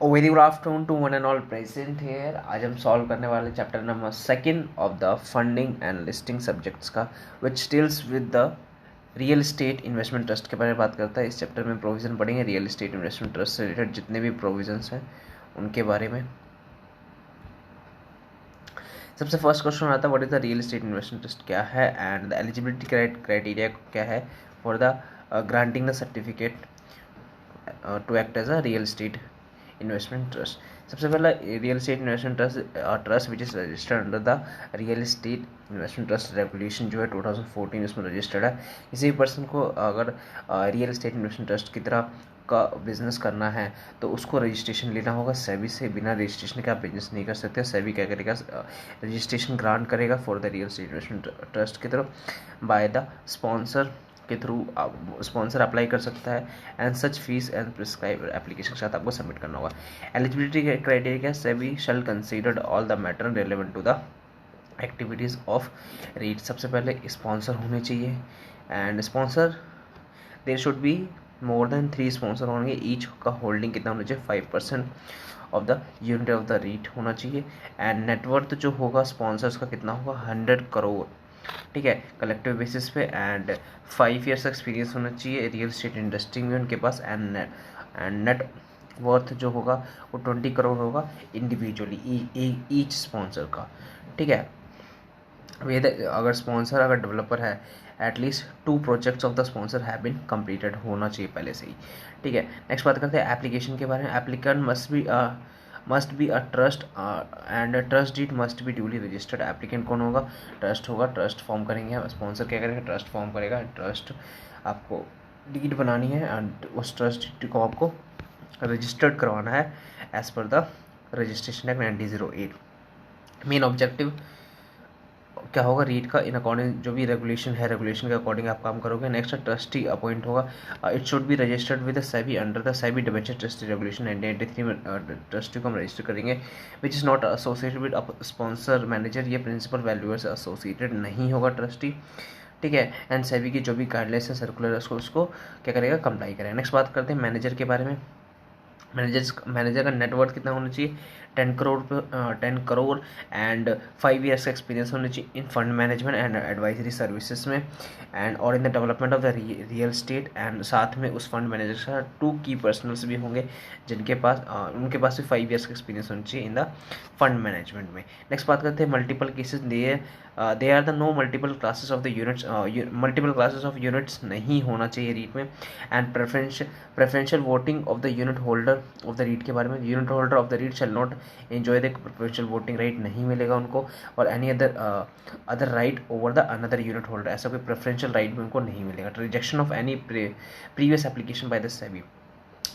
Very good afternoon to one and all present here. आज हम solve करने वाले chapter number 2 of the funding and listing subjects का, which deals with the real estate investment trust के बारे में बात करता है। इस चैप्टर में प्रोविज़न पढ़ेंगे रियल एस्टेट इन्वेस्टमेंट ट्रस्ट से रिलेटेड जितने भी प्रोविजंस हैं उनके बारे में। सबसे फर्स्ट क्वेश्चन आता है, what is the real estate investment trust क्या है एंड द एलिजिबिलिटी क्राइटेरिया क्या है for the granting the certificate to act as a real estate investment trust. सबसे पहला real estate investment trust which is registered under the real estate investment trust regulation जो है 2014 इसमें registered है। किसी भी पर्सन को अगर रियल एस्टेट इन्वेस्टमेंट ट्रस्ट की तरह का बिजनेस करना है तो उसको रजिस्ट्रेशन लेना होगा सेबी से। बिना रजिस्ट्रेशन के आप बिजनेस नहीं कर सकते। सेबी क्या करेगा, रजिस्ट्रेशन ग्रांट करेगा for the real estate investment trust की तरफ बाय द स्पॉन्सर के थ्रू स्पॉन्सर अप्लाई कर सकता है and such fees and prescribe application के साथ आपको सबमिट करना होगा। Eligibility criteria, SEBI shall considered all the matter relevant to the activities of REIT. सबसे पहले स्पॉन्सर होने चाहिए and sponsor there should be more than 3 sponsor होंगे। ईच का होल्डिंग कितना होना चाहिए, 5% of the unit of the REIT होना चाहिए एंड नेटवर्थ जो होगा स्पॉन्सर्स का कितना होगा, 100 करोड़, ठीक है, कलेक्टिव बेसिस पे। एंड 5 ईयर्स एक्सपीरियंस होना चाहिए रियल एस्टेट इंडस्ट्री में उनके पास। एंड नेट वर्थ जो होगा वो 20 करोड़ होगा इंडिविजुअली ईच स्पॉन्सर का, ठीक है। अगर स्पॉन्सर अगर डेवलपर है at least 2 projects of the sponsor have been completed होना चाहिए पहले से ही, ठीक है। नेक्स्ट बात करते हैं एप्लीकेशन के बारे में। Applicant must be a trust and trust deed must be duly registered. Applicant कौन होगा, ट्रस्ट होगा, ट्रस्ट फॉर्म करेंगे। स्पॉन्सर क्या करेगा, ट्रस्ट फॉर्म करेगा। ट्रस्ट आपको डीड बनानी है एंड उस ट्रस्ट डीड को आपको रजिस्टर्ड करवाना है as per the registration act 1908। Main objective क्या होगा, रीट का इन अकॉर्डिंग जो भी रेगुलेशन है रेगुलेशन के अकॉर्डिंग आप काम करोगे। नेक्स्ट ट्रस्टी अपॉइंट होगा। It should be registered with SEBI under the SEBI debenture trustee regulation 1983 में ट्रस्टी को हम रजिस्टर करेंगे। Which is not associated with sponsor manager, ये प्रिंसिपल वैल्यूअर से एसोसिएटेड नहीं होगा ट्रस्टी, ठीक है। एंड सेबी की जो भी गाइडलाइंस है सर्कुलर उसको क्या करेगा, कंप्लाई करेगा। नेक्स्ट बात करते हैं मैनेजर के बारे में। मैनेजर का नेटवर्थ कितना होना चाहिए, 10 करोड़ एंड 5 ईयर्स का एक्सपीरियंस होना चाहिए in fund management and advisory services में एंड और in the development of the real state. And साथ में उस फंड मैनेजर के साथ 2 की पर्सनल्स भी होंगे जिनके पास उनके पास भी 5 ईयर्स का एक्सपीरियंस होना चाहिए इन द फंड मैनेजमेंट में। नेक्स्ट बात करते हैं multiple cases. They are the no multiple classes of the units, multiple classes of units नहीं होना चाहिए रीट में। And preferential voting of the unit holder of the REIT के बारे में। Unit holder of the REIT shall not enjoy the preferential voting right, नहीं मिलेगा उनको, और any other right over the another unit holder, ऐसा कोई प्रेफरेंशियल राइट भी उनको नहीं मिलेगा। Rejection of any previous application by the SEBI,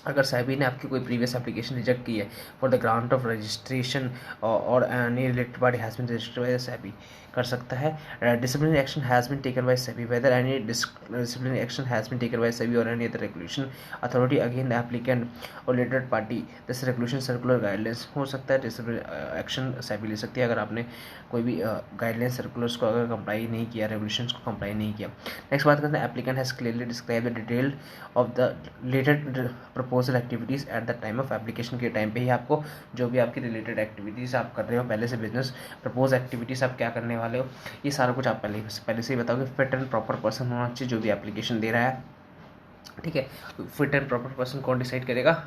अगर सेबी ने आपकी कोई प्रीवियस एप्लीकेशन रिजेक्ट की है for the grant of registration और any related body has been registered by the SEBI, कर सकता है। Disciplinary action has been taken by SEBI, whether any disciplinary action has been taken by SEBI और any other regulation authority again the applicant और related party, this regulation circular guidelines हो सकता है। Disciplinary action SEBI ले सकती है अगर आपने कोई भी गाइडलाइन सर्कुलर्स को अगर कंप्लाई नहीं किया, रेगुलेशंस को कंप्लाई नहीं किया। नेक्स्ट बात करते हैं applicant has clearly describe the detail of the related proposal activities eight the time of application के टाइम पे ही आपको जो भी आपकी रिलेटेड एक्टिविटीज़ आप कर रहे हो पहले से बिजनेस प्रपोज एक्टिविटीज़ आप क्या करने वाले हो, ये सारा कुछ आप पहले से ही बताओगे। फिट एंड प्रॉपर पर्सन होना चाहिए जो भी एप्लीकेशन दे रहा है, ठीक है। फिट एंड प्रॉपर पर्सन कौन डिसाइड करेगा,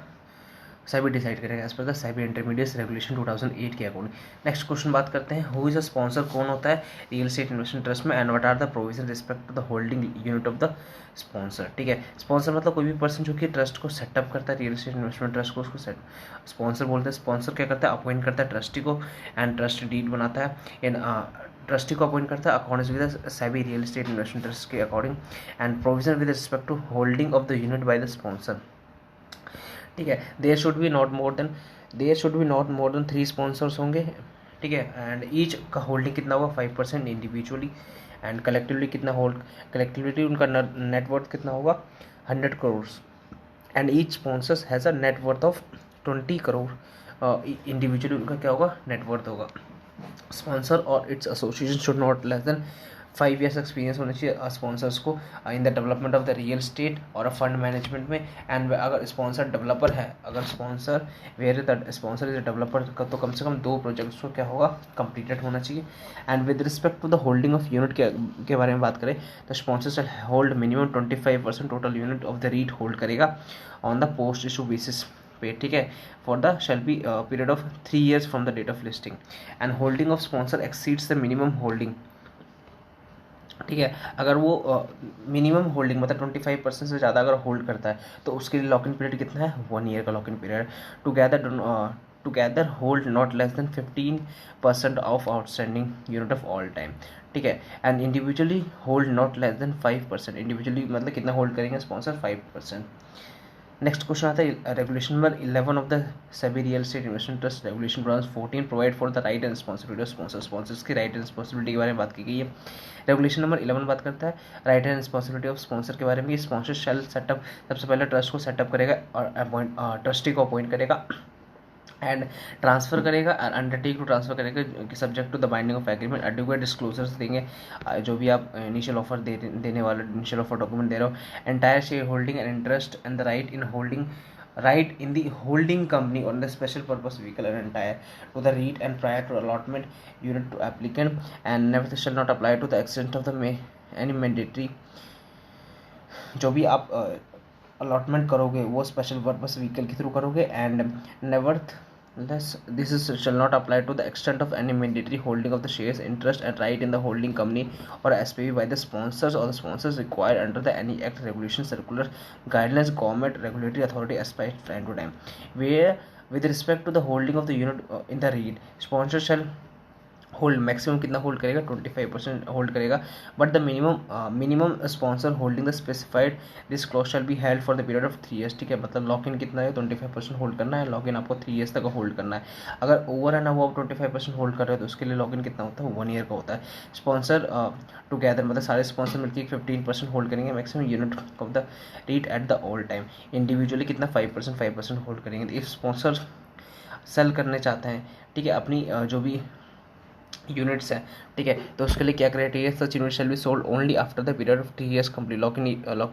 सेबी डिसाइड करेगा as per the SEBI intermediate regulation 2008 के अकॉर्डिंग। नेक्स्ट क्वेश्चन बात करते हैं, हु इज अ स्पॉन्सर, कौन होता है रियल एस्टेट इन्वेस्टमेंट ट्रस्ट में and what are the provision respect to the holding unit of the sponsor, ठीक है। स्पॉन्सर मतलब कोई भी पर्सन जो कि ट्रस्ट को सेटअप करता है, रियल एस्टेट इन्वेस्टमेंट ट्रस्ट को उसको स्पॉन्सर बोलते हैं। स्पॉन्सर क्या करता है, अपॉइंट करता है ट्रस्टी को एंड ट्रस्ट डीड बनाता है इन ट्रस्टी को अपॉइंट करता है according with SEBI real estate investment trust के according and provision with respect to holding of the unit by the sponsor, ठीक है। There should be not more than 3 sponsors होंगे, ठीक है। एंड ईच का होल्डिंग कितना होगा, 5% इंडिविजुअली एंड कलेक्टिवली कितना होल्ड, कलेक्टिवली उनका नेटवर्थ कितना होगा, 100 crore and each sponsors has a net worth of 20 crore. Individually उनका क्या होगा, नेटवर्थ होगा। स्पॉन्सर और its association should not less than 5 years experience होना चाहिए स्पॉन्सर्स को in the development of the real state और अ फंड मैनेजमेंट में। एंड अगर स्पॉन्सर डेवलपर है, अगर sponsor where the sponsor is a developer, तो कम से कम 2 प्रोजेक्ट्स को क्या होगा, कंप्लीटेड होना चाहिए। And with respect to the holding of unit के बारे में बात करें तो sponsor shall hold minimum 25% total unit of the REIT hold करेगा on the post issue basis पे, ठीक है, for the shall be period of 3 years from the date of listing. And holding of sponsor exceeds the minimum holding, ठीक है, अगर वो minimum holding मतलब 25% से ज़्यादा अगर होल्ड करता है तो उसके लिए लॉक इन पीरियड कितना है, 1 ईयर का lock in period. Together hold not less then 15% of outstanding unit of all time, ठीक है। And individually hold not less than 5%, individually मतलब कितना होल्ड करेंगे स्पॉन्सर, 5%। नेक्स्ट क्वेश्चन आता है regulation number 11 of the SEBI real estate investment trust regulation 14 provide for the right and responsibility of sponsor, sponsors की right and responsibility के बारे में बात की गई है। रेगुलेशन नंबर 11 बात करता है right and responsibility of sponsor के बारे में। स्पॉन्सर शेल सेटअप, सबसे पहले ट्रस्ट को सेटअप करेगा और ट्रस्टी को अपॉइंट करेगा एंड ट्रांसफर करेगा और अंडरटेक टू ट्रांसफर करेगा subject to the binding of agreement. Adequate disclosures देंगे, जो भी आप इनिशियल ऑफर देने वाले इनिशियल ऑफर डॉक्यूमेंट दे रहे हो। Entire share holding and interest and the right in the holding company on the special purpose vehicle and entire to the REIT and prior to allotment unit to applicant, and never shall not apply to the extent of the any mandatory, जो भी आप allotment करोगे वो special purpose vehicle के through करोगे। And never this is shall not apply to the extent of any mandatory holding of the shares, interest and right in the holding company or SPV by the sponsors or the sponsors required under the any act, regulation, circular, guidelines, government regulatory authority aspect time to time, where with respect to the holding of the unit in the REIT, sponsor shall hold maximum कितना hold करेगा, 25% hold करेगा। But the minimum sponsor holding the specified this clause shall be held for the period of 3 years, ठीक है, मतलब lock in कितना है, 25% hold करना है। लॉक इन आपको 3 ईयर्स तक होल्ड करना है। अगर ओवर एंड अबव 25% होल्ड कर रहे हो तो उसके लिए लॉक इन कितना होता है, 1 ईयर का होता है। स्पॉन्सर टुगेदर मतलब सारे स्पॉन्सर मिलकर 15% होल्ड करेंगे maximum unit of the REIT at the all time. Individually कितना 5% होल्ड करेंगे। इफ स्पॉन्सर सेल करने चाहते हैं, ठीक है, अपनी जो भी यूनिट्स है, ठीक है, तो उसके लिए क्या criteria, such unit shall be sold only after the period of 3 years complete. Lock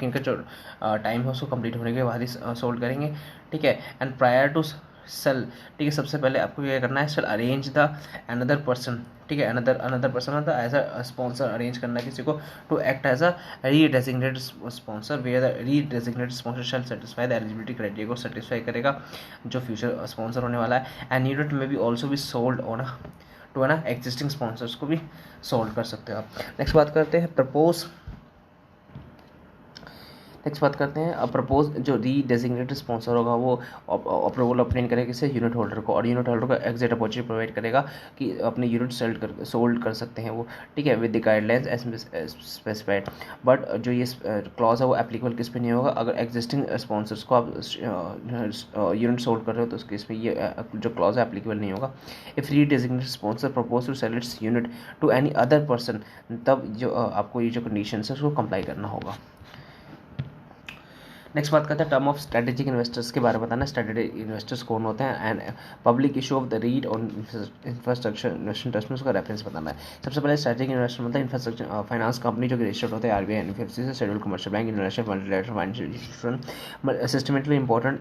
in का जो टाइम है उसको कंप्लीट होने के बाद ही सोल्ड करेंगे, ठीक है। एंड प्रायर टू सेल, ठीक है, सबसे पहले आपको क्या करना है, sell arrange the another person, ठीक है, अनदर पर्सन मतलब एज अ स्पॉन्सर अरेंज करना है किसी को to act as a redesignated sponsor, where the redesignated sponsor shall satisfy the eligibility criteria को सेटिस्फाई करेगा जो फ्यूचर स्पॉन्सर होने वाला है। एंड यूनिट में भी ऑल्सो भी सोल्ड ऑन टू है ना एग्जिस्टिंग स्पॉन्सर्स को भी सोल्व कर सकते हो आप। नेक्स्ट बात करते हैं प्रपोज जो रीडेजिग्नेटेड स्पॉन्सर होगा वो अप्रूवल ऑब्टेन करेगा किसे, यूनिट होल्डर को, और यूनिट होल्डर को एग्जैक्ट अपॉर्चुनिटी प्रोवाइड करेगा कि अपने यूनिट सोल्ड कर सकते हैं वो, ठीक है, with the guidelines as specified. But जो ये क्लॉज है वो एप्लीकेबल किस पे नहीं होगा, अगर एग्जिस्टिंग स्पॉन्सर्स को आप यूनिट सोल्ड कर रहे हो तो उस केस में ये जो क्लॉज है एप्लीकेबल नहीं होगा। If redesignated sponsor propose to sell its unit to any other person, तब जो आपको ये जो कंडीशन है उसको कंप्लाई करना होगा। नेक्स्ट बात करते हैं टर्म ऑफ स्ट्रेटेजिक इन्वेस्टर्स के बारे में बताना। स्ट्रेटेजिक इन्वेस्टर्स कौन होते हैं and public issue of the REIT और इंफ्रास्ट्रक्चर इन्वेस्टमेंट ट्रस्ट में उसका रेफरेंस बताना है। सबसे पहले स्ट्रेटेजिक इन्वेस्टर मतलब इंफ्रास्ट्रक्चर फाइनेंस कंपनी जो कि रजिस्टर्ड होते हैं RBI NBFC से, scheduled commercial bank, international multilateral financial institution, systematically important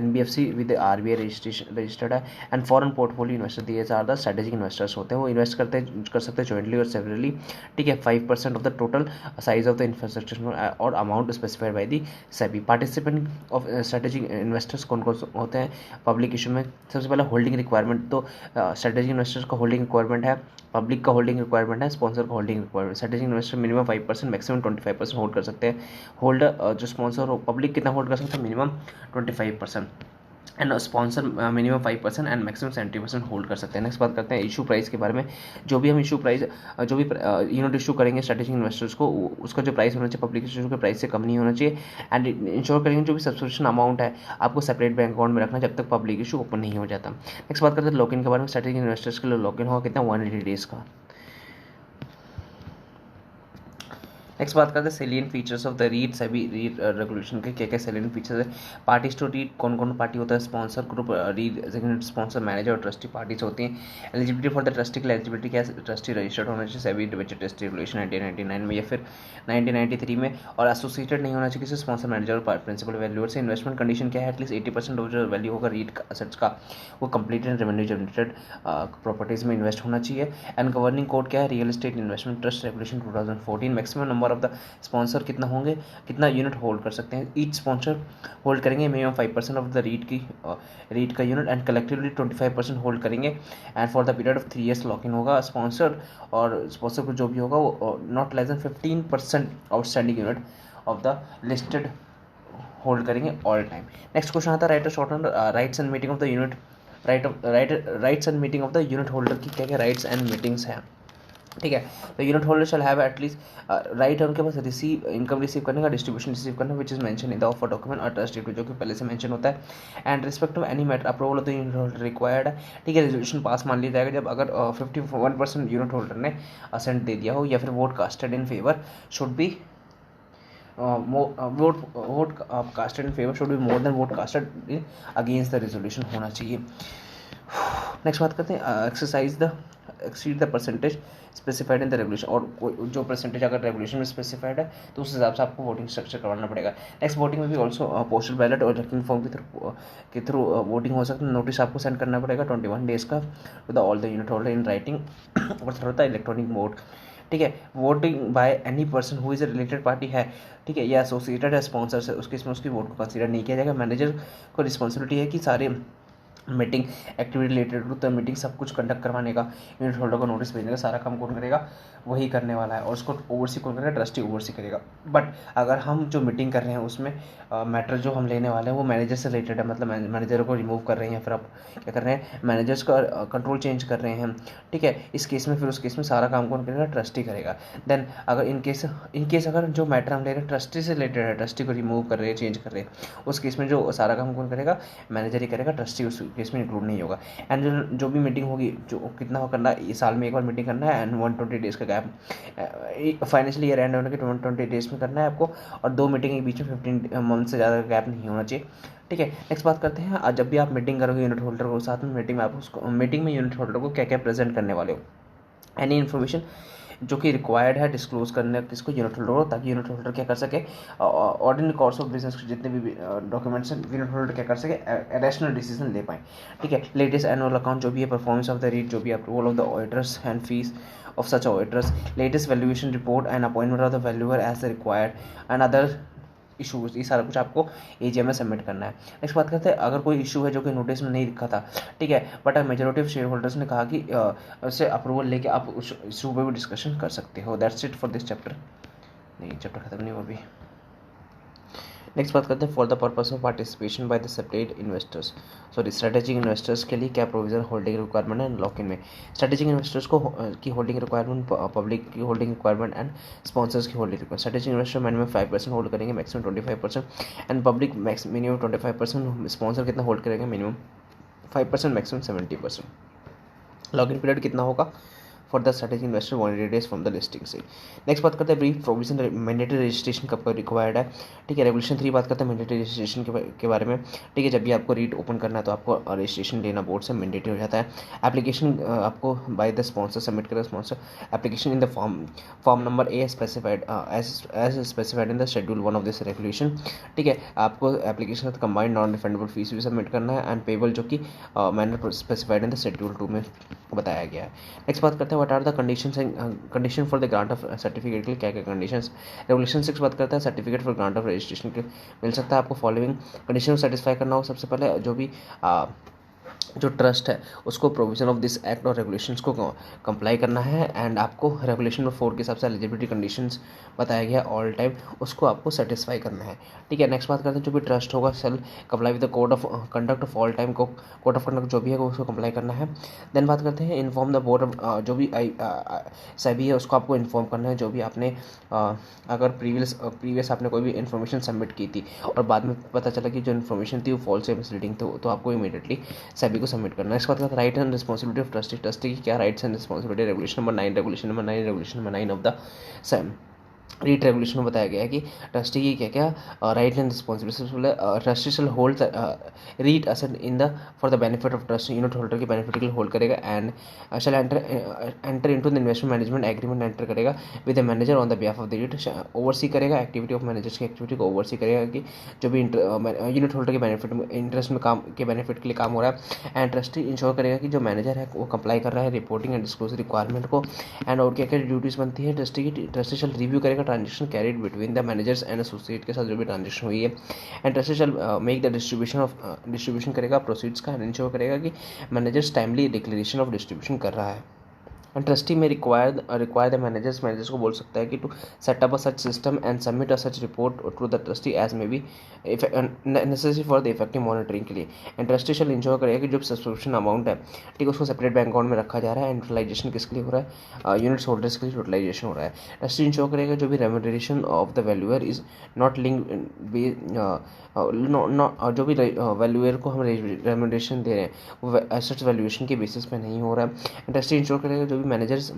NBFC with RBI registered है। And foreign portfolio investor, these are the strategic investors होते हैं, वो इन्वेस्ट कर सकते हैं जॉइंटली और सेवरली, ठीक है, 5% of the total size of the infrastructure और amount specified by the SEBI. Participant of strategic investors कौन कौन होते हैं पब्लिक इशू में। सबसे पहले होल्डिंग रिक्वायरमेंट, तो स्ट्रेटेजिक इन्वेस्टर्स का होल्डिंग रिक्वायरमेंट है, पब्लिक का होल्डिंग रिक्वायरमेंट है, स्पॉन्सर का holding requirement. Strategic investor minimum 5% maximum 25% hold कर सकते हैं। होल्डर जो स्पॉन्सर हो, पब्लिक कितना होल्ड कर सकते हैं, minimum 25%, and sponsor minimum 5% and maximum 70% hold कर सकते हैं। नेक्स्ट बात करते हैं इशू प्राइस के बारे में। जो भी हम इशू प्राइस जो भी यूनिट इशू करेंगे स्ट्रेटेजिक इन्वेस्टर्स को, उसका जो प्राइस होना चाहिए पब्लिक इशू के प्राइस से कम नहीं होना चाहिए। एंड इंश्योर करेंगे जो भी सब्सक्रिप्शन अमाउंट है आपको सेपरेट बैंक अकाउंट में रखना जब तक पब्लिक इशू ओपन नहीं हो जाता। नेक्स्ट बात करते हैं लॉक इन के बारे में। स्ट्रेटेजिक इन्वेस्टर्स के लिए लॉक इन होगा कितना, 180 डेज़ का। नेक्स्ट बात करते हैं salient features of the REIT. सभी रीट रेगुलेशन के क्या क्या सेलियन फीचर्स है। पार्टीज टू रीट, कौन कौन पार्टी होता है, sponsor group, REIT executive sponsor, manager और ट्रस्टी पार्टीज होती हैं। एलिजिबिलिटी फॉर द ट्रस्टी के लिए एलिजिबिलिटी क्या है, ट्रस्टी रजिस्टर्ड होना चाहिए सेबी डिबेंचर ट्रस्टी रेगुलेशन 1999 में या फिर 1993 में, और एसोसिएटेड नहीं होना चाहिए किसी स्पॉन्सर, मैनेजर और प्रिंसिपल वैल्यूअर से। इन्वेस्टमेंट कंडीशन क्या है, एटलीस्ट 80% ऑफ जो वैल्यू होगा रीट असेट्स का वो complete and revenue generated properties में इन्वेस्ट होना चाहिए। एंड गवर्निंग कोड क्या है, real estate investment trust regulation 2014। Maximum number of the sponsor कितना होंगे, कितना यूनिट होल्ड कर सकते हैं, ईच स्पॉन्सर होल्ड करेंगे मिनिमम 5% ऑफ द रीट का यूनिट एंड कलेक्टिवली 25% होल्ड करेंगे। And for the period of 3 years lock in होगा स्पॉन्सर, और स्पॉन्सर को जो भी होगा वो not less then 15% outstanding unit of the listed hold करेंगे ऑल टाइम। नेक्स्ट क्वेश्चन आता है right short on rights and meeting of the unit. Rights and meeting of the unit holder की क्या क्या राइट्स एंड मीटिंग्स हैं, ठीक है। तो unit holder shall have at least right है उनके पास रिसीव इनकम रिसीव करने का, डिस्ट्रीब्यूशन रिसीव करना which is mention in the offer document और ट्रस्ट जो कि पहले से मेंशन होता है। And respect of any matter approval of the unit holder required है, ठीक है। रेजोल्यूशन पास मान लिया जाएगा जब अगर 51% यूनिट होल्डर ने असेंट दे दिया हो या फिर vote casted in favour should be vote casted in favour should be more then vote casted against the resolution होना चाहिए। नेक्स्ट बात करते हैं exercise the exceed the percentage specified in the regulation, और जो परसेंटेज अगर रेगुलेशन में specified है तो उस हिसाब से आपको वोटिंग स्ट्रक्चर करवाना पड़ेगा। नेक्स्ट वोटिंग में भी ऑल्सो पोस्टल बैलेट और इलेक्ट्रॉनिक फॉर्म के थ्रू वोटिंग हो सकता है। नोटिस आपको सेंड करना पड़ेगा 21 डेज का to the all the unit holder in writing और थर्ड होता है इलेक्ट्रॉनिक मोड, ठीक है। Voting by any person who is a related party है, ठीक है, या एसोसिएटेड है स्पॉन्सर से, उसके इसमें उसकी वोट को कंसीडर नहीं किया जाएगा। मैनेजर को रिस्पॉन्सिबिलिटी है कि सारे meeting activity related to the meeting सब कुछ कंडक्ट करवाने का, यूनिट होल्डर को नोटिस भेजने का सारा काम कौन करेगा, वही करने वाला है, और उसको ओवरसी कौन करेगा, ट्रस्टी ओवरसी करेगा। बट अगर हम जो मीटिंग कर रहे हैं उसमें मैटर जो हम लेने वाले हैं वो मैनेजर से रिलेटेड है, मतलब मैनेजर को रिमूव कर रहे हैं या फिर आप क्या कर रहे हैं, मैनेजर्स का कंट्रोल चेंज कर रहे हैं, ठीक है, इस केस में फिर उस केस में सारा काम कौन करेगा, ट्रस्टी करेगा। देन अगर इन केस अगर जो मैटर हम ले रहे हैं ट्रस्टी से रिलेटेड है, ट्रस्टी को रिमूव कर रहे हैं, चेंज कर रहे हैं, उस केस में जो सारा काम कौन करेगा, मैनेजर ही करेगा, ट्रस्टी उस केस में इंक्लूड नहीं होगा। एंड जो भी मीटिंग होगी जो कितना हो करना है, साल में एक बार मीटिंग करना है एंड 120 डेज का गैप, फाइनेंशियल ईयर एंड होने के 120 डेज में करना है आपको, और 2 मीटिंग के बीच में 15 मंथ से ज़्यादा गैप नहीं होना चाहिए, ठीक है। नेक्स्ट बात करते हैं आज जब भी आप मीटिंग करोगे यूनिट होल्डर को साथ में मीटिंग में आप उसको मीटिंग में यूनिट होल्डर को क्या क्या प्रेजेंट करने वाले हो, एनी इन्फॉर्मेशन जो कि रिक्वायर्ड है डिस्क्लोज करने किसको, यूनिट होल्डर हो, ताकि यूनिट होल्डर क्या कर सके ऑर्डिनरी कोर्स ऑफ बिजनेस जितने भी डॉक्यूमेंट्स हैं यूनिट होल्डर क्या कर सके रैशनल डिसीजन ले पाए, ठीक है। लेटेस्ट एनुअल अकाउंट जो भी है, परफॉर्मेंस ऑफ द रीट जो भी approval of the auditors and fees of such auditors, latest valuation report and appointment of the valuer as required and other issues, ये सारा कुछ आपको एजीएम में सबमिट करना है। नेक्स्ट बात करते हैं अगर कोई इशू है जो कि नोटिस में नहीं लिखा था, ठीक है, but majority of share holders ने कहा कि उससे अप्रूवल लेके आप उस इशू पर भी डिस्कशन कर सकते हो। That's it for this chapter. नहीं, चैप्टर खत्म नहीं हुआ अभी। नेक्स्ट बात करते हैं for the purpose of participation by the separate investors, sorry strategic investors के लिए क्या प्रोविजन होल्डिंग रिक्वायरमेंट है लॉक इन में। स्ट्रेटेजिक इन्वेस्टर्स को की होल्डिंग रिक्वायरमेंट, पब्लिक की होल्डिंग रिक्वायरमेंट एंड स्पॉन्सर्स की holding requirement. Strategic investor minimum 5% hold करेंगे, maximum 25%, and public minimum 25%, sponsor कितना होल्ड करेंगे, minimum 5%, maximum 70%। Lock in period कितना होगा for the strategic investor 180 days from the listing से। Next बात करते हैं ब्रीफ प्रोविजन मैंडेटरी रजिस्ट्रेशन कब रिक्वायर्ड है, ठीक है। रेगुलेशन 3 बात करते हैं मैंडेटरी रजिस्ट्रेशन के बारे में, ठीक है। जब भी आपको रीट ओपन करना है तो आपको रजिस्ट्रेशन लेना बोर्ड से मैंडेटरी हो जाता है। एप्लीकेशन आपको बाय द स्पॉन्सर सबमिट करें, sponsor application in the form number A specified as specified in the schedule 1 of this regulation, ठीक है। आपको एप्लीकेशन का कंबाइंड नॉन रिफंडेबल फीस भी सबमिट करना है एंड पेबल जो कि manner specified in the schedule 2 में बताया गया है। नेक्स्ट बात करते हैं what are the condition for the grant of certificate के लिए क्या क्या कंडीशंस। रेगुलेशन 6 बात करता है certificate for grant of registration के मिल सकता है आपको फॉलोइंग कंडीशन को सेटिस्फाई करना हो। सबसे पहले जो भी जो ट्रस्ट है उसको प्रोविजन ऑफ दिस एक्ट और रेगुलेशंस को कंप्लाई करना है एंड आपको रेगुलेशन नंबर 4 के हिसाब से एलिजिबिलिटी कंडीशंस बताया गया ऑल टाइम, उसको आपको सेटिस्फाई करना है, ठीक है। नेक्स्ट बात करते हैं जो भी ट्रस्ट होगा shall comply with the code of conduct of all time को कोड ऑफ कंडक्ट जो भी है उसको कंप्लाई करना है। देन बात करते हैं इन्फॉर्म द बोर्ड ऑफ जो भी सेबी है उसको आपको इन्फॉर्म करना है, जो भी आपने अगर प्रीवियस आपने कोई भी इन्फॉर्मेशन सबमिट की थी और बाद में पता चला कि जो इन्फॉर्मेशन थी वो फॉल्स है, मिसलीडिंग थी, तो आपको इमीडिएटली सेबी को सबमिट करना है। इसके बाद right and responsibility of trustee, trustee की क्या rights and responsibility, regulation number 9 of the same REIT regulation में बताया गया है कि ट्रस्टी की क्या क्या right and responsibility. Trustee shall hold REIT asset in the for the benefit of trust, unit holder के बेनिफिट के लिए होल्ड करेगा। And shall enter into the investment management agreement enter करेगा with the manager on the behalf of the REIT. Oversee करेगा activity of managers की activity को oversee करेगा कि जो भी यूनिट होल्डर के बेनिफिट इंटरेस्ट में काम के बेनिफिट के लिए काम हो रहा है। एंड ट्रस्टी इंश्योर करेगा कि जो मैनेजर है वो कंप्लाई कर रहा है रिपोर्टिंग एंड डिस्क्लोजर रिक्वायरमेंट को। एंड और क्या क्या ड्यूटीज़ बनती है ट्रस्टी की, ट्रस्टी शैल रिव्यू करेगा transaction carried between the managers and associate के साथ जो भी ट्रांजेक्शन हुई है। And trustee shell make the distribution करेगा प्रोसीड्स का, एंड इंश्योर करेगा कि managers timely declaration of distribution कर रहा है। एंड ट्रस्टी में रिक्वायर द मैनेजर्स को बोल सकता है कि to set up a such system and submit a such report to the trustee as may be necessary for the effective monitoring के लिए। एंड ट्रस्टी शैल इंश्योर करेगा कि जो सब्सक्रिप्शन अमाउंट है ठीक है उसको सेपरेट बैंक अकाउंट में रखा जा रहा है। एंड यूटिलाइजेशन किसके लिए हो रहा है, यूनिट्स होल्डर्स के लिए यूटिलाइजेशन हो रहा है। ट्रस्टी इंश्योर करेगा जो भी remuneration of the valuer is not link जो भी वैल्यूअर को हम रेम्यूनरेशन दे रहे हैं वो एसेट्स वैल्यूएशन के बेसिस पे नहीं हो रहा है। इंडस्ट्री इंश्योर करेगा जो भी मैनेजर्स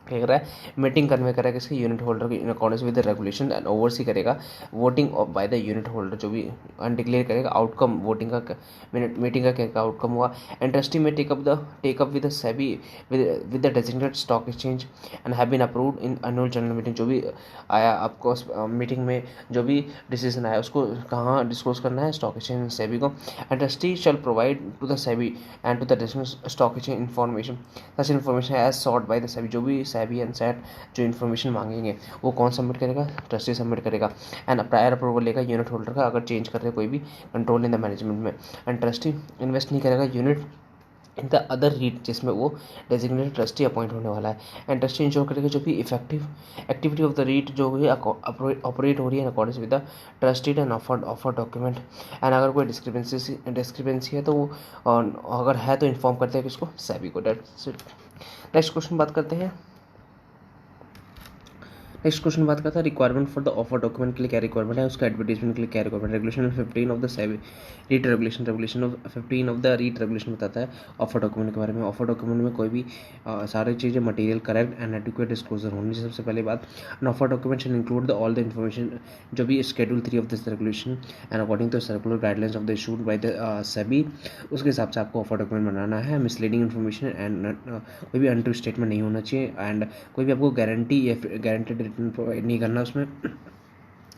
क्या कर रहा है मीटिंग कन्वे करेगा किसके यूनिट होल्डर की in accordance with the regulation. And oversee करेगा voting by the unit holder, जो भी अनडिक्लेयर करेगा आउटकम वोटिंग का मीटिंग का क्या आउटकम हुआ। And trustee may take up with SEBI with the designated stock exchange and have been approved in annual general meeting. जो भी आया आपको मीटिंग में जो भी डिसीजन आया उसको कहाँ डिस्क्लोज करना है, स्टॉक एक्सचेंज सेबी को। And trustee shall provide to the SEBI and to the district stock exchange information such information as sort by the SEBI. जो भी सेबी एंड सेट जो इन्फॉर्मेशन मांगेंगे वो कौन सबमिट करेगा, ट्रस्टी सबमिट करेगा। एंड प्रायर अप्रूवल लेगा यूनिट होल्डर का अगर चेंज कर रहे कोई भी कंट्रोल इन द मैनेजमेंट में। एंड ट्रस्टी इन्वेस्ट नहीं करेगा unit in the other REIT जिसमें वो डेजिग्नेटेड ट्रस्टी अपॉइंट होने वाला है। एंड ट्रस्टी इंश्योर करेगा जो भी effective activity of the REIT जो भी ऑपरेट हो रही है in accordance with the trust deed and offer document. And अगर कोई डिस्क्रिपेंसी है तो वो अगर है तो इन्फॉर्म करते हैं किसको, सेबी को। नेक्स्ट क्वेश्चन बात करते हैं। नेक्स्ट क्वेश्चन बात करता है requirement for the offer document के लिए क्या रिक्वायरमेंट है, उसका एडवर्टीजमेंट के लिए क्या requirement. Regulation 15 of the SEBI REIT regulation of 15 of the REIT regulation बताता है ऑफर डॉक्यूमेंट के बारे में। ऑफर डॉक्यूमेंट में कोई भी सारी चीज़ें material correct and adequate disclosure होनी चाहिए सबसे पहली बात। And offer document shall include the all the information जो भी schedule 3 of this regulation and according to circular guidelines of the issued by the SEBI. उसके हिसाब से आपको ऑफर डॉक्यूमेंट बनाना है। मिसलीडिंग इन्फॉर्मेशन एंड कोई भी अनट्रू स्टेटमेंट नहीं होना चाहिए। एंड कोई भी आपको गारंटी या गारंटेड रिटर्न प्रोवाइड नहीं करना उसमें।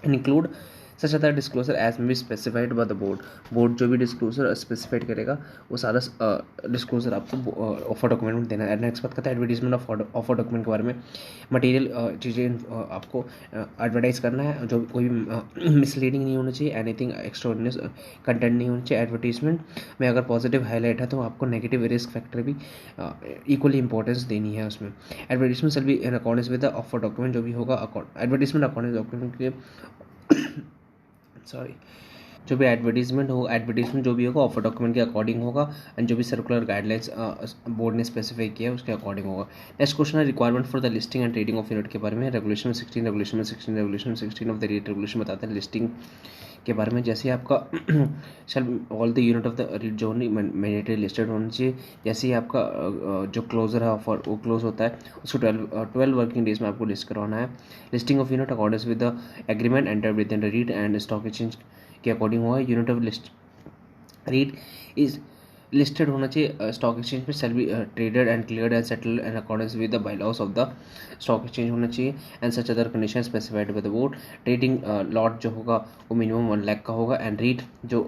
Include such other disclosure as may be specified by the board जो भी डिस्क्लोजर स्पेसिफाइड करेगा वो सारा डिस्क्लोजर आपको ऑफर डॉक्यूमेंट में देना है। नेक्स्ट बात करता है एडवर्टीजमेंट ऑफर डॉक्यूमेंट के बारे में। मटेरियल चीज़ें आपको एडवर्टाइज करना है जो कोई भी मिसलीडिंग नहीं होना चाहिए, एनीथिंग एक्स्ट्राऑर्डिनरी कंटेंट नहीं होना चाहिए। एडवर्टीजमेंट में अगर पॉजिटिव हाईलाइट है तो आपको नेगेटिव रिस्क फैक्टर भी इक्वली इंपॉर्टेंस देनी है उसमें। Advertisement shall be in accordance with the offer document जो भी होगा एडवर्टीजमेंट अकॉर्डेंस डॉक्यूमेंट के सॉरी जो भी एडवर्टीजमेंट जो भी होगा ऑफर डॉक्यूमेंट के अकॉर्डिंग होगा एंड जो भी सर्कुलर गाइडलाइंस बोर्ड ने स्पेसिफाई किया है उसके अकॉर्डिंग होगा। नेक्स्ट क्वेश्चन है requirement for the listing and trading of unit के बारे में। Regulation 16 of the REIT regulation बताता है लिस्टिंग के बारे में। जैसे आपका shall all the unit of the REIT जो मैंडेटरी लिस्टेड होना चाहिए। जैसे ही आपका जो क्लोजर है ऑफर वो क्लोज होता है उसको 12 वर्किंग डेज में आपको लिस्ट करवाना है। Listing of unit according with the agreement enter with in the REIT and stock exchange के अकॉर्डिंग हुआ। Unit of list REIT is listed होना चाहिए स्टॉक एक्सचेंज पे, shall be traded and cleared and settled in accordance with the bylaws of the stock exchange होना चाहिए and such other condition specified by the board. Trading lot जो होगा वो minimum 1 lakh का होगा। एंड रीट जो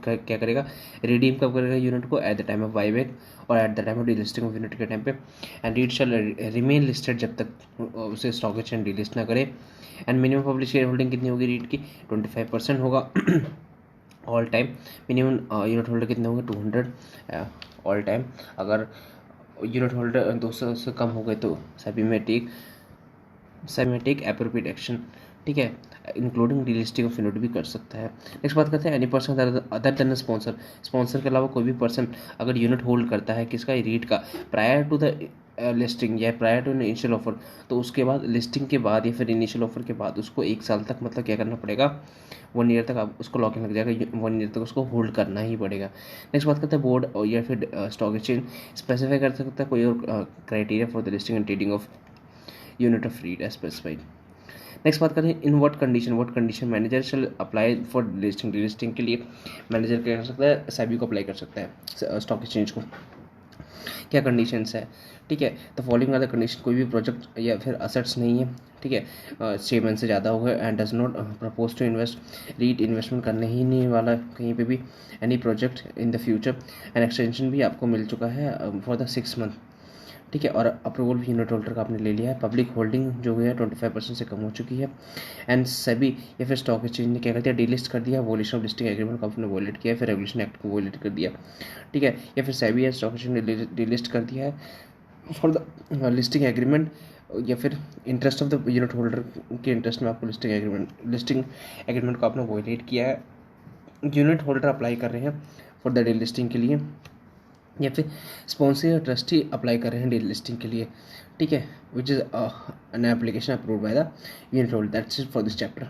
क्या करेगा रिडीम कब करेगा यूनिट को at the time of buyback और at the time of delisting of unit के टाइम पे। And REIT shall remain listed जब तक उसे स्टॉक एक्सचेंज डिलिस्ट ना करे। And minimum public share holding कितनी होगी रीट की 25% होगा all time. Minimum unit holder कितने होंगे 200 ऑल टाइम। अगर यूनिट होल्डर 200 से कम हो गए तो सेबी में टेक एप्रोप्रिएट एक्शन, ठीक है, इंक्लूडिंग डिलिस्टिंग ऑफ यूनिट भी कर सकता है। नेक्स्ट बात करते हैं any person other than sponsor के अलावा कोई भी पर्सन अगर यूनिट होल्ड करता है किसका रीट का प्रायर टू द लिस्टिंग या प्रायर टू इनिशियल ऑफर तो उसके बाद लिस्टिंग के बाद या फिर इनिशियल ऑफर के बाद उसको 1 साल तक मतलब क्या करना पड़ेगा 1 ईयर तक आप उसको लॉक इन लग जाएगा, 1 ईयर तक उसको होल्ड करना ही पड़ेगा। नेक्स्ट बात करते हैं बोर्ड और या फिर स्टॉक एक्सचेंज स्पेसिफाई कर सकता है कोई और criteria for the listing and trading of unit of REIT as specified. Next बात करें in what condition manager shall apply for delisting के लिए मैनेजर क्या कर सकता है, सेबी को अप्लाई कर सकता है स्टॉक एक्सचेंज को। क्या कंडीशंस है, ठीक है, तो फॉलोइंग आर द कंडीशन, कोई भी प्रोजेक्ट या फिर असेट्स नहीं है, ठीक है, 6 मंथ से ज़्यादा हो गए and does not propose to invest, REIT investment करने ही नहीं वाला कहीं पे भी any project in the future, and extension भी आपको मिल चुका है फॉर द 6 मंथ, ठीक है, और अप्रूवल भी यूनिट होल्डर का आपने ले लिया है, पब्लिक होल्डिंग जो है 25% से कम हो चुकी है, एंड सेबी या फिर स्टॉक एक्सचेंज ने क्या कर दिया, डीलिस्ट कर दिया, वोलेशन ऑफ लिस्टिंग एग्रीमेंट को आपने वोलेट किया, फिर रेगुलेशन एक्ट को वोलेट कर दिया, ठीक है, या फिर सेबी या स्टॉक एक्सचेंज ने डीलिस्ट कर दिया है फॉर द लिस्टिंग एग्रीमेंट, या फिर interest of the unit holder के इंटरेस्ट में आपको लिस्टिंग एग्रीमेंट को आपने वोलेट किया है, यूनिट होल्डर अप्लाई कर रहे हैं फॉर द डीलिस्टिंग के लिए, या फिर स्पॉन्सर या ट्रस्टी अप्लाई कर रहे हैं डील लिस्टिंग के लिए, ठीक है, which is an application approved by the unit holder. That's it for this chapter.